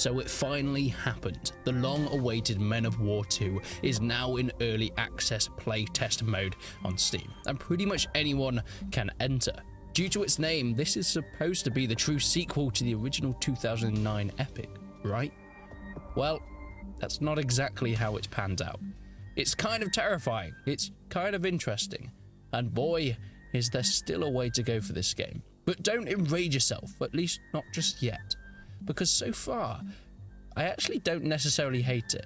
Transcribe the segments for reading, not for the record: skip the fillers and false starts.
So it finally happened. The long-awaited Men of War 2 is now in early access playtest mode on Steam, and pretty much anyone can enter. Due to its name, this is supposed to be the true sequel to the original 2009 epic, right? Well, that's not exactly how it's panned out. It's kind of terrifying, it's kind of interesting, and boy, is there still a way to go for this game. But don't enrage yourself, at least not just yet, because so far, I actually don't necessarily hate it.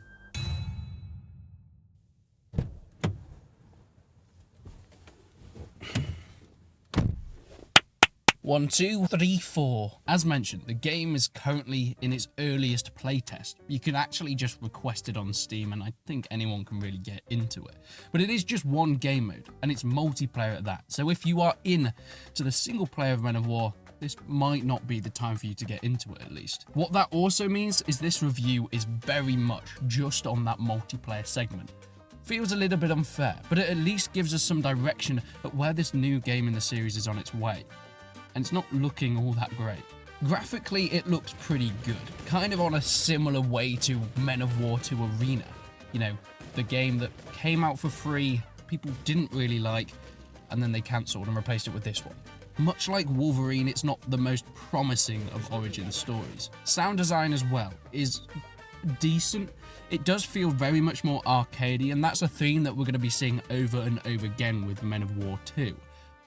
1, 2, 3, 4. As mentioned, the game is currently in its earliest playtest. You can actually just request it on Steam, and I think anyone can really get into it. But it is just one game mode, and it's multiplayer at that. So if you are in to the single player of Men of War, this might not be the time for you to get into it, at least. What that also means is this review is very much just on that multiplayer segment. Feels a little bit unfair, but it at least gives us some direction at where this new game in the series is on its way. And it's not looking all that great. Graphically, it looks pretty good, kind of on a similar way to Men of War 2 Arena. You know, the game that came out for free, people didn't really like, and then they cancelled and replaced it with this one. Much like Wolverine, it's not the most promising of origin stories. Sound design as well is decent. It does feel very much more arcadey, and that's a theme that we're going to be seeing over and over again with Men of War 2.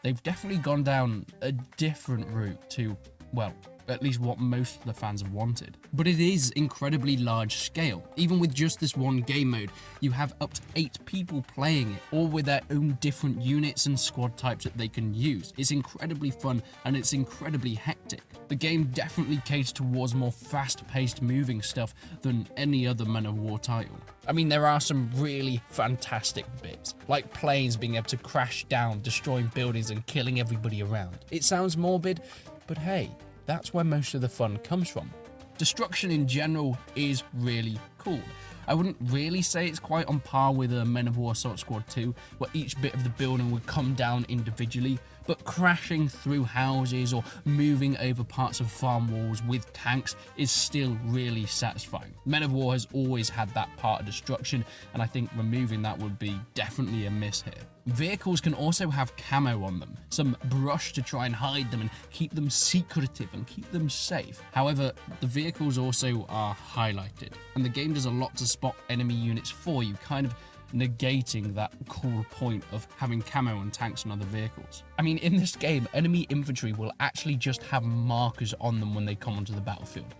They've definitely gone down a different route to, well, at least what most of the fans have wanted. But it is incredibly large scale. Even with just this one game mode, you have up to 8 people playing it, all with their own different units and squad types that they can use. It's incredibly fun and it's incredibly hectic. The game definitely caters towards more fast-paced moving stuff than any other Men of War title. I mean, there are some really fantastic bits, like planes being able to crash down, destroying buildings and killing everybody around. It sounds morbid, but hey, that's where most of the fun comes from. Destruction in general is really cool. I wouldn't really say it's quite on par with Men of War Assault Squad 2, where each bit of the building would come down individually, but crashing through houses or moving over parts of farm walls with tanks is still really satisfying. Men of War has always had that part of destruction, and I think removing that would be definitely a miss here. Vehicles can also have camo on them, some brush to try and hide them and keep them secretive and keep them safe. However, the vehicles also are highlighted, and the game does a lot to spot enemy units for you, kind of negating that cool point of having camo on tanks and other vehicles. I mean, in this game, enemy infantry will actually just have markers on them when they come onto the battlefield.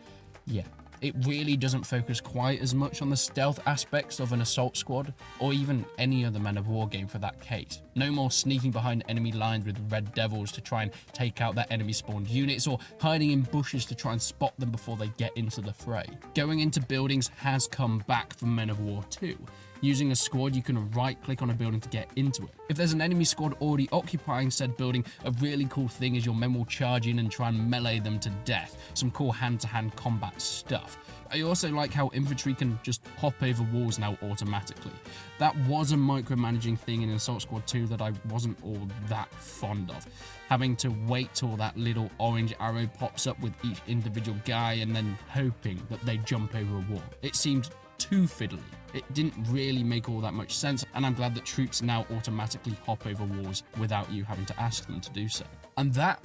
Yeah. It really doesn't focus quite as much on the stealth aspects of an assault squad, or even any other Men of War game for that case. No more sneaking behind enemy lines with red devils to try and take out their enemy spawned units, or hiding in bushes to try and spot them before they get into the fray. Going into buildings has come back from Men of War 2. Using a squad, you can right-click on a building to get into it. If there's an enemy squad already occupying said building, a really cool thing is your men will charge in and try and melee them to death. Some cool hand-to-hand combat stuff. I also like how infantry can just hop over walls now automatically. That was a micromanaging thing in Assault Squad 2 that I wasn't all that fond of. Having to wait till that little orange arrow pops up with each individual guy and then hoping that they jump over a wall. It seemed too fiddly. It didn't really make all that much sense, and I'm glad that troops now automatically hop over walls without you having to ask them to do so. And that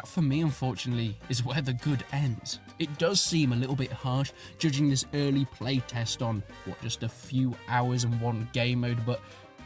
for me, unfortunately, is where the good ends. It does seem a little bit harsh, judging this early playtest on, just a few hours and one game mode, but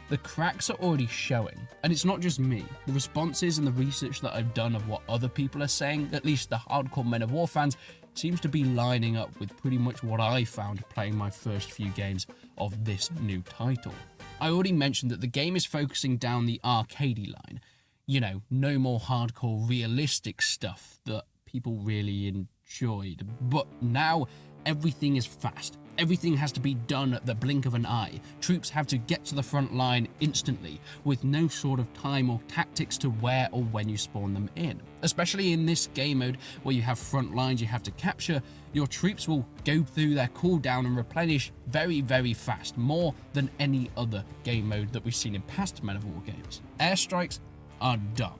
the cracks are already showing. And it's not just me. The responses and the research that I've done of what other people are saying, at least the hardcore Men of War fans, seems to be lining up with pretty much what I found playing my first few games of this new title. I already mentioned that the game is focusing down the arcadey line. You know, no more hardcore realistic stuff that people really enjoyed. But now everything is fast. Everything has to be done at the blink of an eye. Troops have to get to the front line instantly, with no sort of time or tactics to where or when you spawn them in. Especially in this game mode, where you have front lines you have to capture, your troops will go through their cooldown and replenish very, very fast, more than any other game mode that we've seen in past Men of War games. Airstrikes are dumb.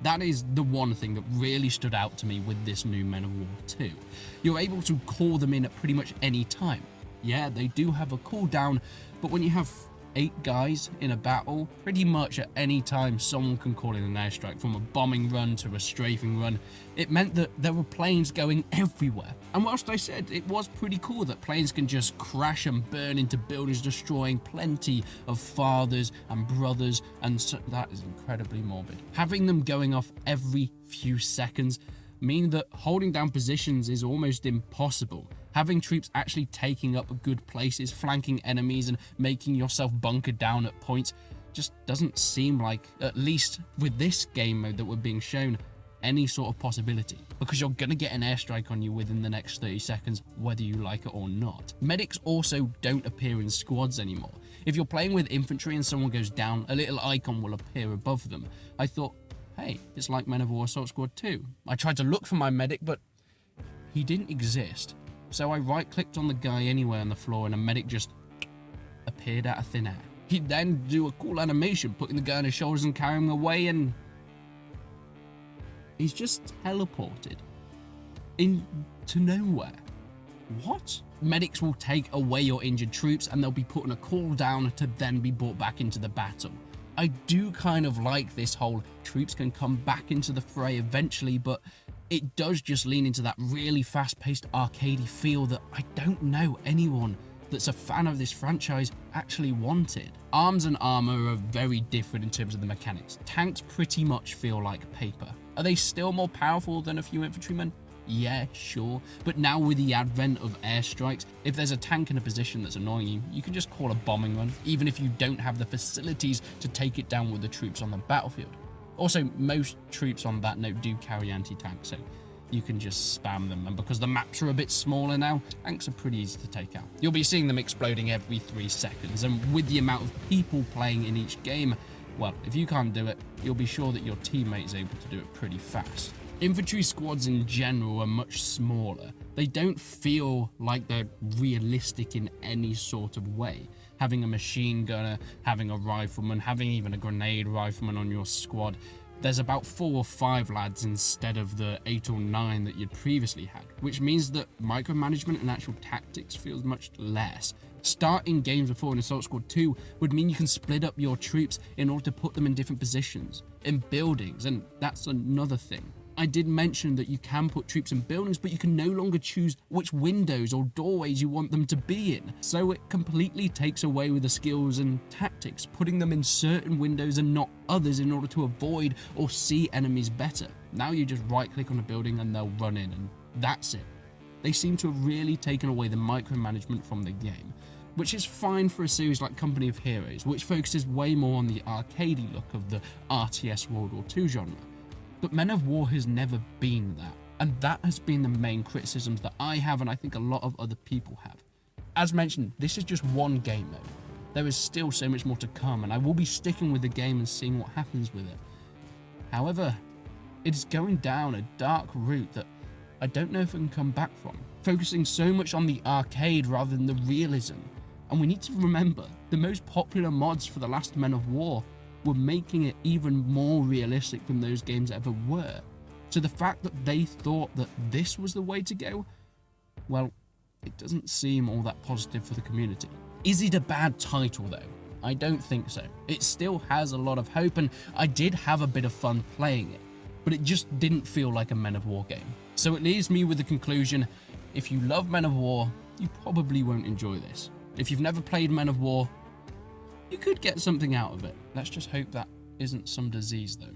That is the one thing that really stood out to me with this new Men of War 2. You're able to call them in at pretty much any time. Yeah, they do have a cooldown, but when you have 8 guys in a battle, pretty much at any time someone can call in an airstrike, from a bombing run to a strafing run. It meant that there were planes going everywhere. And whilst I said it was pretty cool that planes can just crash and burn into buildings, destroying plenty of fathers and brothers, and so, that is incredibly morbid. Having them going off every few seconds mean that holding down positions is almost impossible. Having troops actually taking up good places, flanking enemies, and making yourself bunkered down at points just doesn't seem like, at least with this game mode that we're being shown, any sort of possibility. Because you're gonna get an airstrike on you within the next 30 seconds, whether you like it or not. Medics also don't appear in squads anymore. If you're playing with infantry and someone goes down, a little icon will appear above them. I thought, hey, it's like Men of War Assault Squad 2. I tried to look for my medic, but he didn't exist. So I right-clicked on the guy anywhere on the floor and a medic just appeared out of thin air. He'd then do a cool animation, putting the guy on his shoulders and carrying him away, and he's just teleported into nowhere. What? Medics will take away your injured troops and they'll be put on a cooldown to then be brought back into the battle. I do kind of like this whole troops can come back into the fray eventually, but it does just lean into that really fast-paced arcadey feel that I don't know anyone that's a fan of this franchise actually wanted. Arms and armor are very different in terms of the mechanics. Tanks pretty much feel like paper. Are they still more powerful than a few infantrymen? Yeah, sure. But now with the advent of airstrikes, if there's a tank in a position that's annoying you, you can just call a bombing run, even if you don't have the facilities to take it down with the troops on the battlefield. Also, most troops on that note do carry anti-tank, so you can just spam them, and because the maps are a bit smaller now, tanks are pretty easy to take out. You'll be seeing them exploding every 3 seconds, and with the amount of people playing in each game, well, if you can't do it, you'll be sure that your teammate is able to do it pretty fast. Infantry squads in general are much smaller. They don't feel like they're realistic in any sort of way. Having a machine gunner, having a rifleman, having even a grenade rifleman on your squad, there's about 4 or 5 lads instead of the 8 or 9 that you'd previously had, which means that micromanagement and actual tactics feels much less. Starting games before in Assault Squad 2 would mean you can split up your troops in order to put them in different positions, in buildings, and that's another thing. I did mention that you can put troops in buildings, but you can no longer choose which windows or doorways you want them to be in. So it completely takes away with the skills and tactics, putting them in certain windows and not others in order to avoid or see enemies better. Now you just right click on a building and they'll run in, and that's it. They seem to have really taken away the micromanagement from the game, which is fine for a series like Company of Heroes, which focuses way more on the arcadey look of the RTS World War II genre. But Men of War has never been that, and that has been the main criticisms that I have, and I think a lot of other people have. As mentioned, this is just one game mode. There is still so much more to come, and I will be sticking with the game and seeing what happens with it. However, it is going down a dark route that I don't know if it can come back from, focusing so much on the arcade rather than the realism. And we need to remember, the most popular mods for the last Men of War were making it even more realistic than those games ever were. So the fact that they thought that this was the way to go, well, it doesn't seem all that positive for the community. Is it a bad title though? I don't think so. It still has a lot of hope, and I did have a bit of fun playing it, but it just didn't feel like a Men of War game. So it leaves me with the conclusion, if you love Men of War, you probably won't enjoy this. If you've never played Men of War, you could get something out of it. Let's just hope that isn't some disease though.